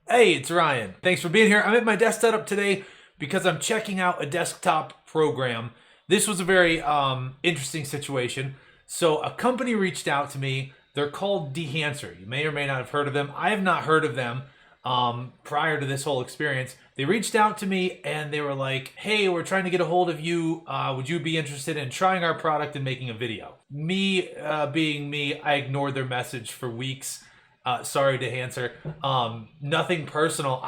Hey, it's Ryan. Thanks for being here. I'm at my desk setup today because I'm checking out a desktop program. This was a very interesting situation. So a company reached out to me. They're called Dehancer. You may or may not have heard of them. I have not heard of them prior to this whole experience. They reached out to me and they were like, "Hey, we're trying to get a hold of you. Would you be interested in trying our product and making a video?" Me being me, I ignored their message for weeks. Sorry to answer. Nothing personal.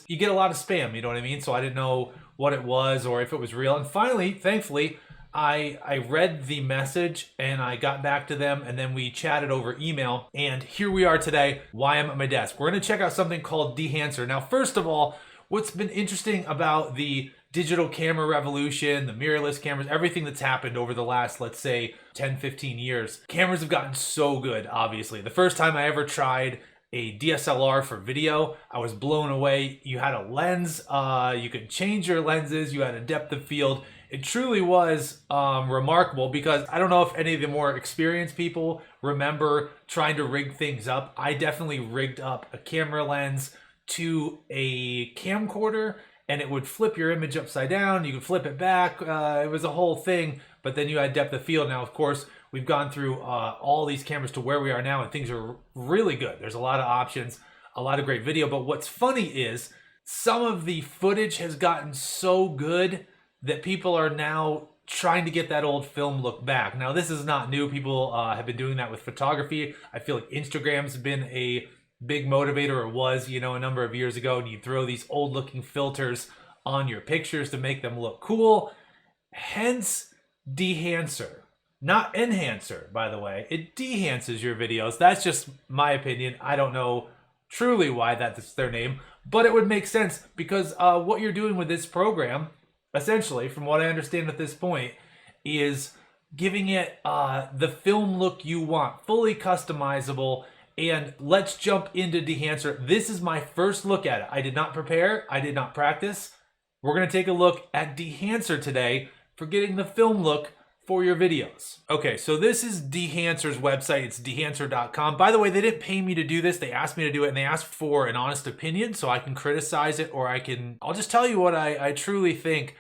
You get a lot of spam, you know what I mean? So I didn't know what it was or if it was real. And finally, thankfully, I read the message and I got back to them and then we chatted over email. And here we are today, why I'm at my desk. We're going to check out something called Dehancer. Now, first of all, what's been interesting about the digital camera revolution, the mirrorless cameras, everything that's happened over the last, let's say, 10, 15 years. Cameras have gotten so good, obviously. The first time I ever tried a DSLR for video, I was blown away. You had a lens, you could change your lenses, you had a depth of field. It truly was remarkable because I don't know if any of the more experienced people remember trying to rig things up. I definitely rigged up a camera lens to a camcorder and it would flip your image upside down. You could flip it back. It was a whole thing, but then you had depth of field. Now, of course, we've gone through all these cameras to where we are now, and things are really good. There's a lot of options, a lot of great video. But what's funny is some of the footage has gotten so good that people are now trying to get that old film look back. Now, this is not new. People have been doing that with photography. I feel like Instagram's been a big motivator, or was, a number of years ago, and you throw these old looking filters on your pictures to make them look cool. Hence Dehancer, not enhancer, by the way. It dehances your videos. That's just my opinion. I don't know truly why that's their name, but it would make sense because what you're doing with this program, essentially, from what I understand at this point, is giving it the film look you want, fully customizable. And let's jump into Dehancer. This is my first look at it. I did not prepare. I did not practice. We're going to take a look at Dehancer today for getting the film look for your videos. Okay, so this is Dehancer's website. It's dehancer.com. By the way, they didn't pay me to do this. They asked me to do it, and they asked for an honest opinion, so I can criticize it, or I'll just tell you what I truly think.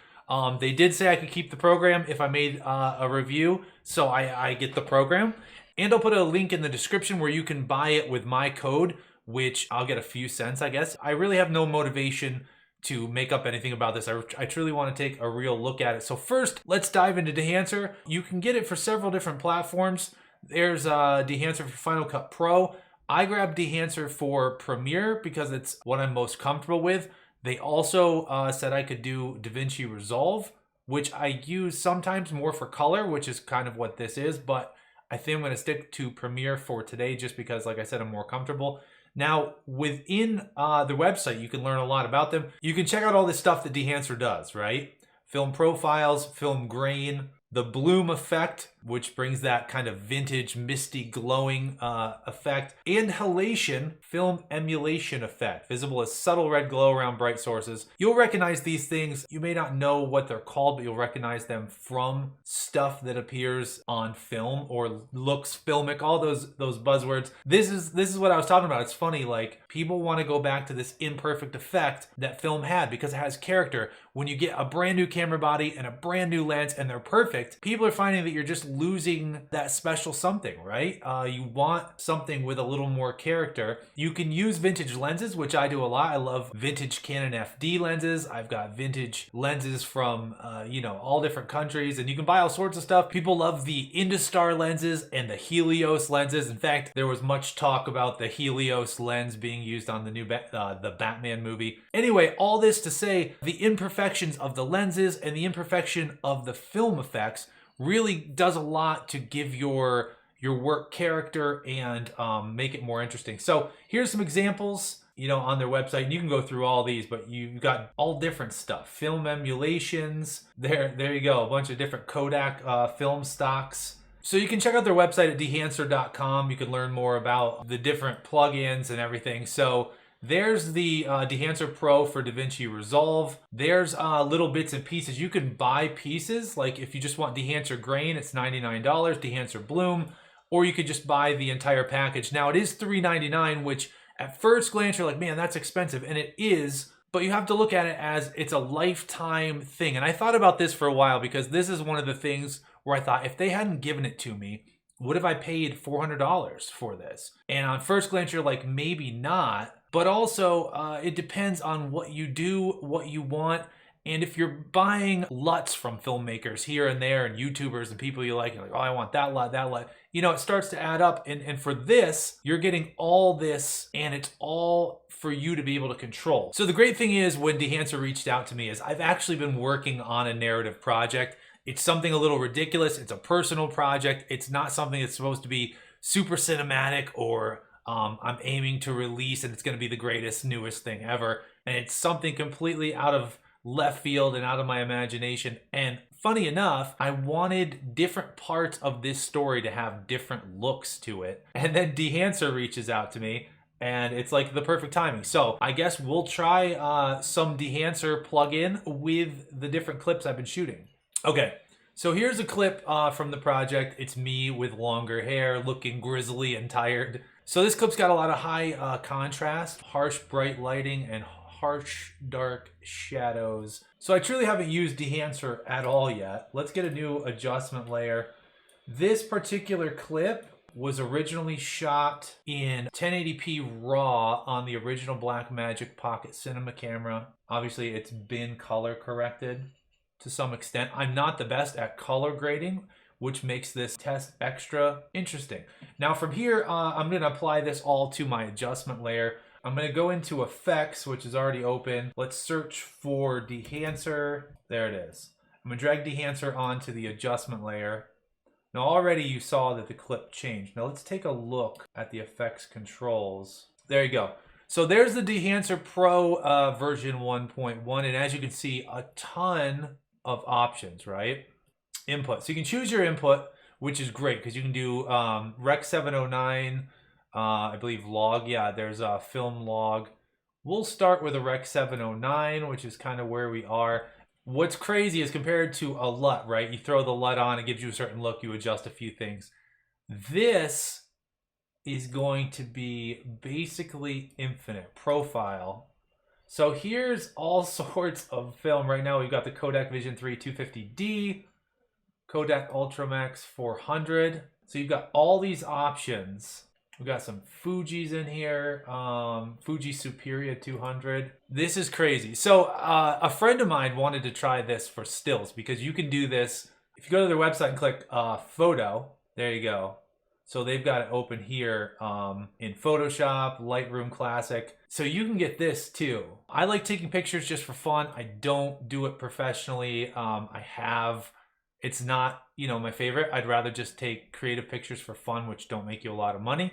They did say I could keep the program if I made a review, so I get the program. And I'll put a link in the description where you can buy it with my code, which I'll get a few cents, I guess. I really have no motivation to make up anything about this. I truly want to take a real look at it. So first, let's dive into Dehancer. You can get it for several different platforms. There's Dehancer for Final Cut Pro. I grabbed Dehancer for Premiere because it's what I'm most comfortable with. They also said I could do DaVinci Resolve, which I use sometimes more for color, which is kind of what this is, but I think I'm going to stick to Premiere for today just because, like I said, I'm more comfortable. Now, within the website, you can learn a lot about them. You can check out all this stuff that Dehancer does, right? Film profiles, film grain, the bloom effect, which brings that kind of vintage, misty, glowing effect, and halation, film emulation effect, visible as subtle red glow around bright sources. You'll recognize these things. You may not know what they're called, but you'll recognize them from stuff that appears on film or looks filmic, all those buzzwords. This is what I was talking about. It's funny, like, people want to go back to this imperfect effect that film had because it has character. When you get a brand new camera body and a brand new lens and they're perfect, people are finding that you're just losing that special something, right? You want something with a little more character. You can use vintage lenses, which I do a lot. I love vintage Canon FD lenses. I've got vintage lenses from, all different countries, and you can buy all sorts of stuff. People love the Industar lenses and the Helios lenses. In fact, there was much talk about the Helios lens being used on the new the Batman movie. Anyway, all this to say, the imperfections of the lenses and the imperfection of the film effects really does a lot to give your work character and make it more interesting. So here's some examples, on their website. And you can go through all these, but you've got all different stuff. Film emulations. There you go. A bunch of different Kodak film stocks. So you can check out their website at dehancer.com. You can learn more about the different plugins and everything. So there's the Dehancer Pro for DaVinci Resolve. There's little bits and pieces. You can buy pieces. Like if you just want Dehancer Grain, it's $99. Dehancer Bloom, or you could just buy the entire package. Now it is $3.99, which At first glance, you're like, man, that's expensive. And it is, but you have to look at it as it's a lifetime thing. And I thought about this for a while because this is one of the things where I thought if they hadn't given it to me, what if I paid $400 for this? And on first glance, you're like, maybe not. But also, it depends on what you do, what you want. And if you're buying LUTs from filmmakers here and there and YouTubers and people you like, you're like, oh, I want that LUT, that LUT. You know, it starts to add up. And for this, you're getting all this and it's all for you to be able to control. So the great thing is when Dehancer reached out to me is I've actually been working on a narrative project. It's something a little ridiculous. It's a personal project. It's not something that's supposed to be super cinematic or I'm aiming to release and it's going to be the greatest, newest thing ever. And it's something completely out of left field and out of my imagination. And funny enough, I wanted different parts of this story to have different looks to it. And then Dehancer reaches out to me and it's like the perfect timing. So I guess we'll try some Dehancer plugin with the different clips I've been shooting. Okay, so here's a clip from the project. It's me with longer hair, looking grizzly and tired. So this clip's got a lot of high contrast, harsh bright lighting, and harsh dark shadows. So I truly haven't used Dehancer at all yet. Let's get a new adjustment layer. This particular clip was originally shot in 1080p RAW on the original Blackmagic Pocket Cinema camera. Obviously, it's been color corrected to some extent. I'm not the best at color grading, which makes this test extra interesting. Now from here, I'm gonna apply this all to my adjustment layer. I'm gonna go into effects, which is already open. Let's search for Dehancer. There it is. I'm gonna drag Dehancer onto the adjustment layer. Now already you saw that the clip changed. Now let's take a look at the effects controls. There you go. So there's the Dehancer Pro version 1.1, and as you can see, a ton of options, right? Input. So you can choose your input, which is great because you can do Rec 709, I believe log. Yeah, there's a film log. We'll start with a Rec 709, which is kind of where we are. What's crazy is compared to a LUT, right? You throw the LUT on, it gives you a certain look, you adjust a few things. This is going to be basically infinite profile. So here's all sorts of film. Right now we've got the Kodak Vision 3 250D, Kodak Ultramax 400. So you've got all these options. We've got some Fujis in here, Fuji Superia 200. This is crazy. So a friend of mine wanted to try this for stills because you can do this. If you go to their website and click photo, there you go. So they've got it open here in Photoshop, Lightroom Classic. So you can get this too. I like taking pictures just for fun. I don't do it professionally. It's not, my favorite. I'd rather just take creative pictures for fun, which don't make you a lot of money,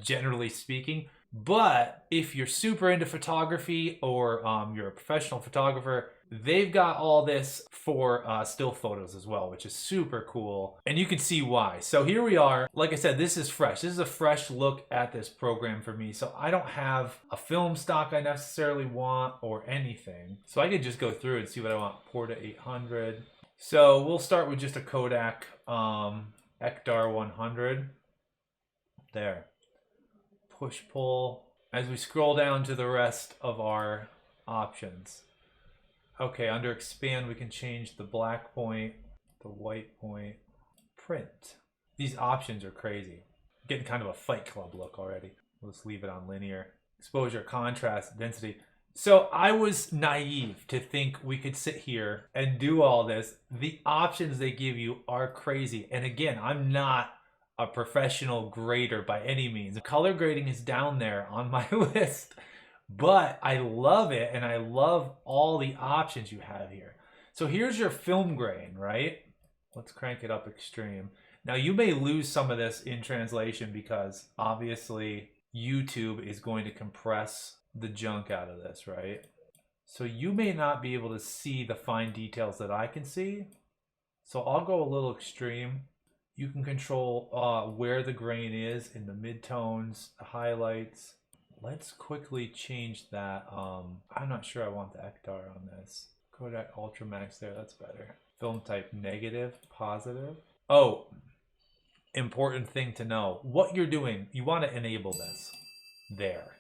generally speaking. But if you're super into photography or you're a professional photographer, they've got all this for still photos as well, which is super cool. And you can see why. So here we are. Like I said, this is fresh. This is a fresh look at this program for me. So I don't have a film stock I necessarily want or anything. So I could just go through and see what I want. Porta 800. So we'll start with just a Kodak Ektar 100. There. Push pull. As we scroll down to the rest of our options. Okay, under expand we can change the black point, the white point, print. These options are crazy. Getting kind of a Fight Club look already. Let's leave it on linear. Exposure, contrast, density. So I was naive to think we could sit here and do all this. The options they give you are crazy. And again, I'm not a professional grader by any means. Color grading is down there on my list, but I love it and I love all the options you have here. So here's your film grain, right? Let's crank it up extreme. Now you may lose some of this in translation because obviously YouTube is going to compress the junk out of this, right? So you may not be able to see the fine details that I can see. So I'll go a little extreme. You can control where the grain is in the midtones, the highlights. Let's quickly change that. I'm not sure I want the Ektar on this. Kodak Ultramax there, that's better. Film type negative, positive. Oh, important thing to know. What you're doing, you want to enable this. There.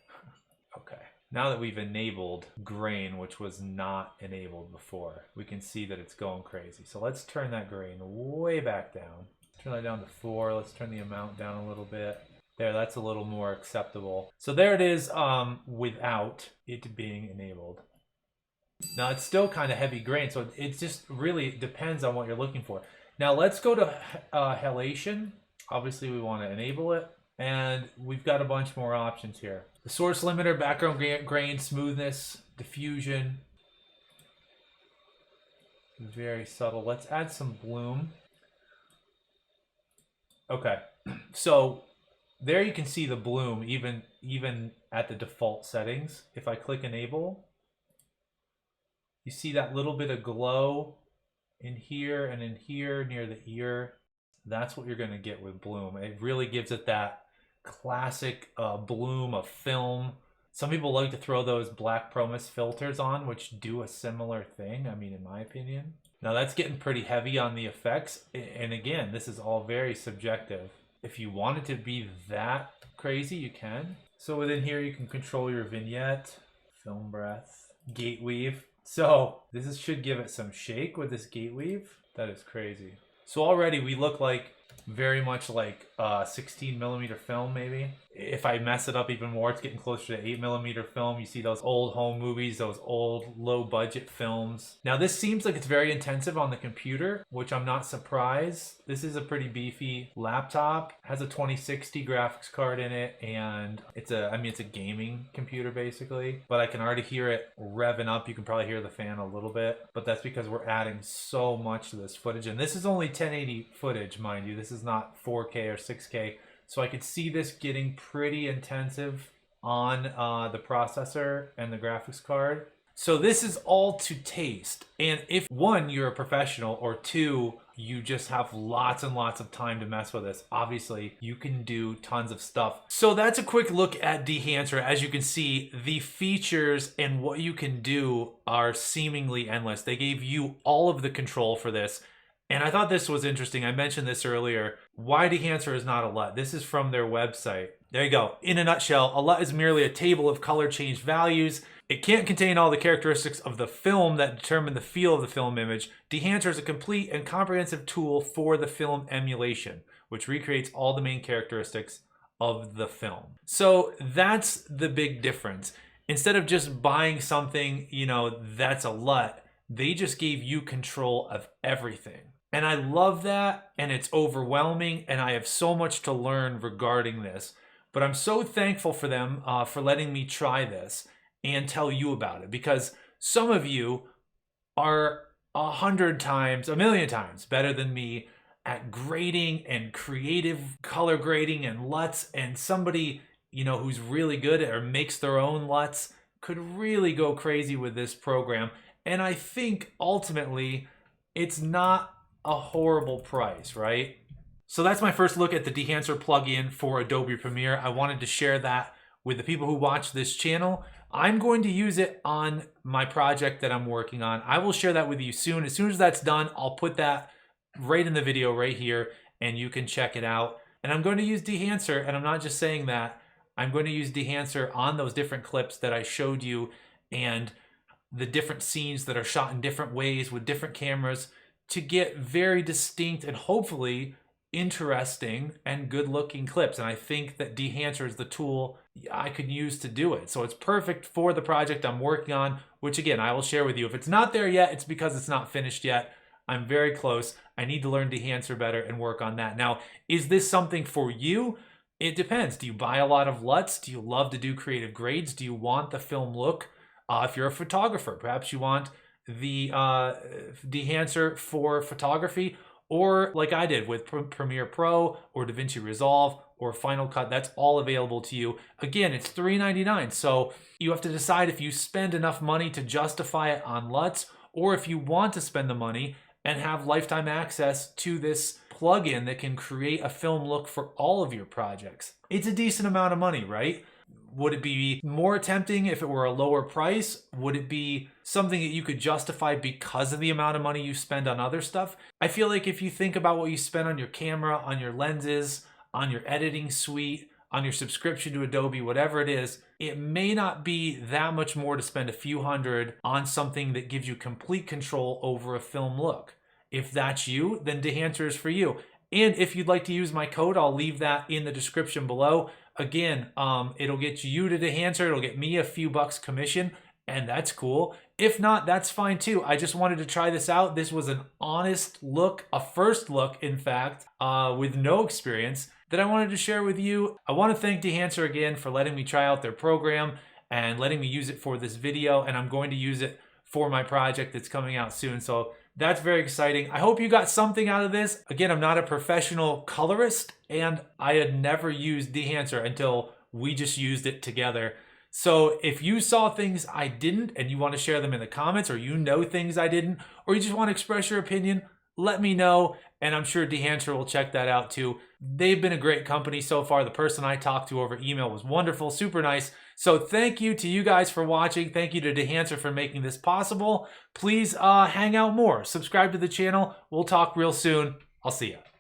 Okay. Now that we've enabled grain, which was not enabled before, we can see that it's going crazy. So let's turn that grain way back down. Turn that down to 4. Let's turn the amount down a little bit. There, that's a little more acceptable. So there it is without it being enabled. Now it's still kind of heavy grain, so it just really depends on what you're looking for. Now let's go to halation. Obviously we want to enable it, and we've got a bunch more options here. The source limiter, background grain, smoothness, diffusion. Very subtle. Let's add some bloom. Okay, so there you can see the bloom even at the default settings. If I click enable, you see that little bit of glow in here and in here near the ear. That's what you're going to get with bloom. It really gives it that classic bloom of film. Some people like to throw those black promise filters on, which do a similar thing, I mean, in my opinion. Now that's getting pretty heavy on the effects, and again, this is all very subjective. If you want it to be that crazy, you can. So within here, you can control your vignette, film breadth, gate weave. So this should give it some shake with this gate weave. That is crazy. So already we look like very much like 16 millimeter film, maybe. If I mess it up even more, it's getting closer to 8 millimeter film. You see those old home movies, those old low budget films. Now this seems like it's very intensive on the computer, which I'm not surprised. This is a pretty beefy laptop. It has a 2060 graphics card in it, and it's a gaming computer basically. But I can already hear it revving up. You can probably hear the fan a little bit, but that's because we're adding so much to this footage. And this is only 1080 footage, mind you. This is not 4K or 6K. So I could see this getting pretty intensive on the processor and the graphics card. So this is all to taste. And if one, you're a professional, or two, you just have lots and lots of time to mess with this, obviously you can do tons of stuff. So that's a quick look at Dehancer. As you can see, the features and what you can do are seemingly endless. They gave you all of the control for this. And I thought this was interesting. I mentioned this earlier. Why Dehancer is not a LUT. This is from their website. There you go. In a nutshell, a LUT is merely a table of color change values. It can't contain all the characteristics of the film that determine the feel of the film image. Dehancer is a complete and comprehensive tool for the film emulation, which recreates all the main characteristics of the film. So that's the big difference. Instead of just buying something, that's a LUT, they just gave you control of everything. And I love that, and it's overwhelming, and I have so much to learn regarding this. But I'm so thankful for them for letting me try this and tell you about it, because some of you are 100 times, a million times better than me at grading and creative color grading and LUTs, and somebody, who's really good or makes their own LUTs could really go crazy with this program. And I think ultimately it's not a horrible price, right? So that's my first look at the Dehancer plugin for Adobe Premiere. I wanted to share that with the people who watch this channel. I'm going to use it on my project that I'm working on. I will share that with you soon. As soon as that's done, I'll put that right in the video right here, and you can check it out. And I'm going to use Dehancer, and I'm not just saying that. I'm going to use Dehancer on those different clips that I showed you, and the different scenes that are shot in different ways with different cameras, to get very distinct and hopefully interesting and good looking clips. And I think that Dehancer is the tool I could use to do it. So it's perfect for the project I'm working on, which again, I will share with you. If it's not there yet, it's because it's not finished yet. I'm very close. I need to learn Dehancer better and work on that. Now, is this something for you? It depends. Do you buy a lot of LUTs? Do you love to do creative grades? Do you want the film look? If you're a photographer, perhaps you want the Dehancer for photography, or like I did with Premiere Pro or DaVinci Resolve or Final Cut. That's all available to you. Again, it's $3.99, so you have to decide if you spend enough money to justify it on LUTs, or if you want to spend the money and have lifetime access to this plugin that can create a film look for all of your projects. It's a decent amount of money, right? Would it be more tempting if it were a lower price? Would it be something that you could justify because of the amount of money you spend on other stuff? I feel like if you think about what you spend on your camera, on your lenses, on your editing suite, on your subscription to Adobe, whatever it is, it may not be that much more to spend a few hundred on something that gives you complete control over a film look. If that's you, then Dehancer is for you. And if you'd like to use my code, I'll leave that in the description below. Again, it'll get you to Dehancer. It'll get me a few bucks commission, and that's cool. If not, that's fine too. I just wanted to try this out. This was an honest look, a first look, in fact, with no experience that I wanted to share with you. I want to thank Dehancer again for letting me try out their program and letting me use it for this video, and I'm going to use it for my project that's coming out soon. So that's very exciting. I hope you got something out of this. Again, I'm not a professional colorist, and I had never used Dehancer until we just used it together. So if you saw things I didn't and you want to share them in the comments, or you know things I didn't, or you just want to express your opinion, let me know, and I'm sure Dehancer will check that out too. They've been a great company so far. The person I talked to over email was wonderful, super nice. So thank you to you guys for watching. Thank you to Dehancer for making this possible. Please hang out more. Subscribe to the channel. We'll talk real soon. I'll see you.